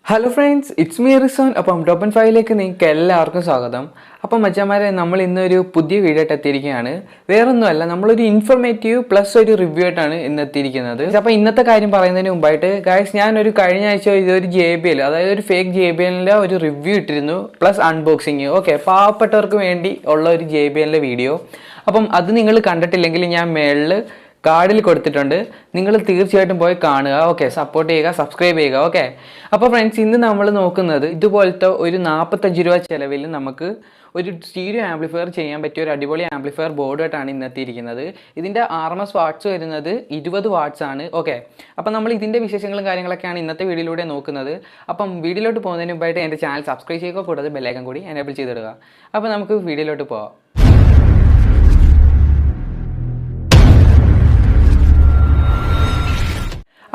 Hello friends, it's me Rizwan. അപ്പം 20watts നിങ്ങൾക്ക് എല്ലാവർക്കും സ്വാഗതം. അപ്പം മച്ചാമാരെ നമ്മൾ ഇന്ന് ഒരു പുതിയ വീഡിയോ ആയിട്ട് എത്തിയിരിക്കുകയാണ്. വേറൊന്നുമല്ല, നമ്മളൊരു ഇൻഫോർമേറ്റീവ് പ്ലസ് ഒരു റിവ്യൂ ആയിട്ടാണ് ഇന്ന് എത്തിയിരിക്കുന്നത്. അപ്പോൾ ഇന്നത്തെ കാര്യം പറയുന്നതിന് മുമ്പായിട്ട് ഗൈസ്, ഞാനൊരു കഴിഞ്ഞ ആഴ്ച ഇതൊരു JBL, അതായത് ഒരു ഫേക്ക് JBLന്റെ ഒരു റിവ്യൂ ഇട്ടിരുന്നു, പ്ലസ് അൺബോക്സിങ്. ഓക്കെ, പാവപ്പെട്ടവർക്ക് വേണ്ടി ഉള്ള ഒരു JBLന്റെ വീഡിയോ. അപ്പം അത് നിങ്ങൾ കണ്ടിട്ടില്ലെങ്കിൽ ഞാൻ മേളിൽ കാർഡിൽ കൊടുത്തിട്ടുണ്ട്, നിങ്ങൾ തീർച്ചയായിട്ടും പോയി കാണുക. ഓക്കെ, സപ്പോർട്ട് ചെയ്യുക, സബ്സ്ക്രൈബ് ചെയ്യുക. ഓക്കെ, അപ്പോൾ ഫ്രണ്ട്സ്, ഇന്ന് നമ്മൾ നോക്കുന്നത് ഇതുപോലത്തെ ഒരു 45 രൂപ ചിലവിൽ നമുക്ക് ഒരു സ്റ്റീരിയോ ആംപ്ലിഫയർ ചെയ്യാൻ പറ്റിയ ഒരു അടിപൊളി ആംപ്ലിഫയർ ബോർഡായിട്ടാണ് ഇന്നെത്തിയിരിക്കുന്നത്. ഇതിൻ്റെ RMS വാട്ട്സ് വരുന്നത് 20 വാട്ട്സ് ആണ്. ഓക്കെ, അപ്പം നമ്മൾ ഇതിൻ്റെ വിശേഷങ്ങളും കാര്യങ്ങളൊക്കെയാണ് ഇന്നത്തെ വീഡിയോയിലൂടെ നോക്കുന്നത്. അപ്പം വീഡിയോയിലോട്ട് പോകുന്നതിന് മുമ്പായിട്ട് എൻ്റെ ചാനൽ സബ്സ്ക്രൈബ് ചെയ്യുക, കൂടാതെ ബെല്ലൈക്കൺ കൂടി എനേബിൾ ചെയ്തിടുക. അപ്പോൾ നമുക്ക് വീഡിയോയിലോട്ട് പോകാം.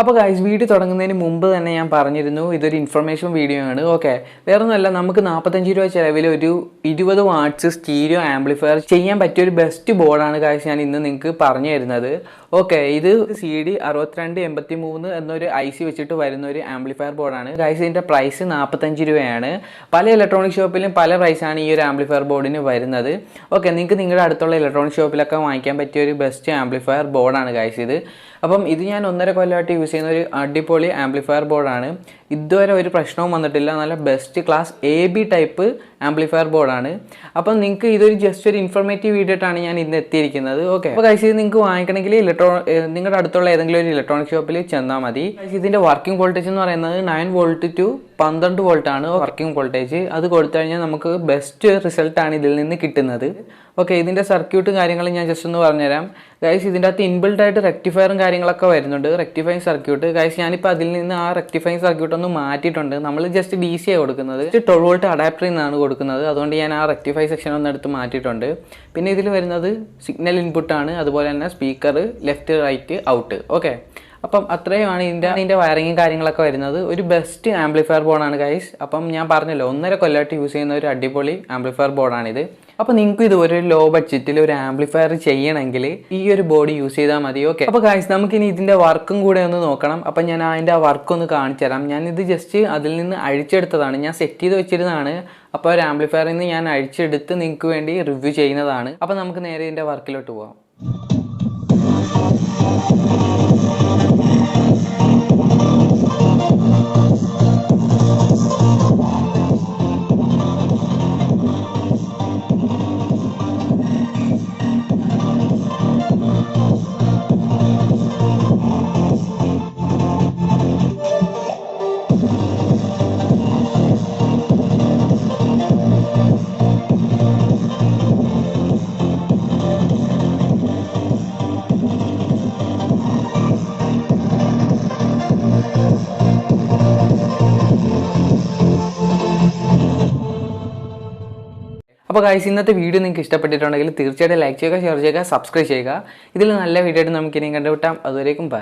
അപ്പോൾ ഗൈസ്, വീഡിയോ തുടങ്ങുന്നതിന് മുമ്പ് തന്നെ ഞാൻ പറഞ്ഞിരുന്നു ഇതൊരു ഇൻഫർമേഷൻ വീഡിയോ ആണ്. ഓക്കെ, വേറൊന്നുമല്ല, നമുക്ക് 45 രൂപ ചിലവിൽ ഒരു 20 വാട്ട്സ് സ്റ്റീരിയോ ആംപ്ലിഫയർ ചെയ്യാൻ പറ്റിയ ഒരു ബെസ്റ്റ് ബോർഡാണ് ഗൈസ് ഞാൻ ഇന്ന് നിങ്ങൾക്ക് പറഞ്ഞു തരുന്നത്. ഓക്കെ, ഇത് CD 6283 എന്നൊരു IC വെച്ചിട്ട് വരുന്ന ഒരു ആംപ്ലിഫയർ ബോർഡാണ് ഗൈസ്. ഇതിൻ്റെ പ്രൈസ് 45 രൂപയാണ്. പല ഇലക്ട്രോണിക് ഷോപ്പിലും പല പ്രൈസാണ് ഈ ഒരു ആംപ്ലിഫയർ ബോർഡിന് വരുന്നത്. ഓക്കെ, നിങ്ങൾക്ക് നിങ്ങളുടെ അടുത്തുള്ള ഇലക്ട്രോണിക് ഷോപ്പിലൊക്കെ വാങ്ങിക്കാൻ പറ്റിയ ഒരു ബെസ്റ്റ് ആംപ്ലിഫയർ ബോർഡാണ് ഗൈസ് ഇത്. അപ്പം ഇത് ഞാൻ 1.5 കൊല്ലമായിട്ട് യൂസ് ചെയ്യുന്ന ഒരു അടിപൊളി ആംപ്ലിഫയർ ബോർഡാണ്. ഇതുവരെ ഒരു പ്രശ്നവും വന്നിട്ടില്ല. നല്ല best class AB type amplifier ബോർഡാണ്. അപ്പം നിങ്ങൾക്ക് ഇതൊരു ജസ്റ്റ് ഒരു ഇൻഫോർമേറ്റീവ് വീഡിയോ ആയിട്ടാണ് ഞാൻ ഇന്ന് എത്തിയിരിക്കുന്നത്. ഓക്കെ, അപ്പോൾ ഗൈസ്, ഇത് നിങ്ങൾക്ക് വാങ്ങിക്കണമെങ്കിൽ നിങ്ങളുടെ അടുത്തുള്ള ഏതെങ്കിലും ഒരു ഇലക്ട്രോണിക് ഷോപ്പിൽ ചെന്നാൽ മതി. ഇതിൻ്റെ വർക്കിംഗ് വോൾട്ടേജ് എന്ന് പറയുന്നത് 9 വോൾട്ട് ടു 12 വോൾട്ട് ആണ് വർക്കിംഗ് വോൾട്ടേജ്. അത് കൊടുത്തു കഴിഞ്ഞാൽ നമുക്ക് ബെസ്റ്റ് റിസൾട്ടാണ് ഇതിൽ നിന്ന് കിട്ടുന്നത്. ഓക്കെ, ഇതിൻ്റെ സർക്യൂട്ടും കാര്യങ്ങളും ഞാൻ ജസ്റ്റ് ഒന്ന് പറഞ്ഞുതരാം ഗൈസ്. ഇതിൻ്റെ അകത്ത് ഇൻബിൽഡ് ആയിട്ട് റെക്ടിഫയറും കാര്യങ്ങളൊക്കെ വരുന്നുണ്ട്, റെക്ടിഫൈങ് സർക്യൂട്ട്. ഗൈസ്, ഞാനിപ്പോൾ അതിൽ നിന്ന് ആ റെക്ടിഫൈങ് സർക്യൂട്ട് ഒന്ന് മാറ്റിയിട്ടുണ്ട്. നമ്മൾ ജസ്റ്റ് DC ആണ് കൊടുക്കുന്നത്, 12 വോൾട്ട് അഡാപ്റ്ററിൽ നിന്നാണ് കൊടുക്കുന്നത്. അതുകൊണ്ട് ഞാൻ ആ റെക്ടിഫൈ സെക്ഷൻ ഒന്ന് എടുത്ത് മാറ്റിയിട്ടുണ്ട്. പിന്നെ ഇതിൽ വരുന്നത് സിഗ്നൽ ഇൻപുട്ടാണ്, അതുപോലെ തന്നെ speaker, left right out. Okay, അപ്പം അത്രയുമാണ് ഇതിൻ്റെ വയറിങ്ങും കാര്യങ്ങളൊക്കെ വരുന്നത്. ഒരു ബെസ്റ്റ് ആംപ്ലിഫയർ ബോർഡാണ് ഗൈസ്. അപ്പം ഞാൻ പറഞ്ഞല്ലോ, 1.5 കൊല്ലമായിട്ട് യൂസ് ചെയ്യുന്ന ഒരു അടിപൊളി ആംപ്ലിഫയർ ബോർഡാണിത്. അപ്പോൾ നിങ്ങൾക്ക് ഇതുപോലെ ഒരു ലോ ബഡ്ജറ്റിൽ ഒരു ആംപ്ലിഫയർ ചെയ്യണമെങ്കിൽ ഈ ഒരു ബോർഡ് യൂസ് ചെയ്താൽ മതി. ഓക്കെ, അപ്പോൾ ഗൈസ്, നമുക്കിനി ഇതിൻ്റെ വർക്കും കൂടെ ഒന്ന് നോക്കണം. അപ്പം ഞാൻ അതിൻ്റെ ആ വർക്ക് ഒന്ന് കാണിച്ചു തരാം. ഞാനിത് ജസ്റ്റ് അതിൽ നിന്ന് അഴിച്ചെടുത്തതാണ്, ഞാൻ സെറ്റ് ചെയ്ത് വെച്ചിരുന്നതാണ്. അപ്പോൾ ഒരു ആംപ്ലിഫയറിൽ നിന്ന് ഞാൻ അഴിച്ചെടുത്ത് നിങ്ങൾക്ക് വേണ്ടി റിവ്യൂ ചെയ്യുന്നതാണ്. അപ്പോൾ നമുക്ക് നേരെ ഇതിൻ്റെ വർക്കിലോട്ട് പോകാം. അപ്പോൾ ഗൈസ്, ഇന്നത്തെ വീഡിയോ നിങ്ങൾക്ക് ഇഷ്ടപ്പെട്ടിട്ടുണ്ടെങ്കിൽ തീർച്ചയായിട്ടും ലൈക്ക് ചെയ്യുക, ഷെയർ ചെയ്യുക, സബ്സ്ക്രൈബ് ചെയ്യുക. ഇതിൽ നല്ല വീഡിയോ ആയിട്ട് നമുക്ക് ഇനിയും കണ്ടുപിട്ടാം. അതുവരേക്കും ബൈ.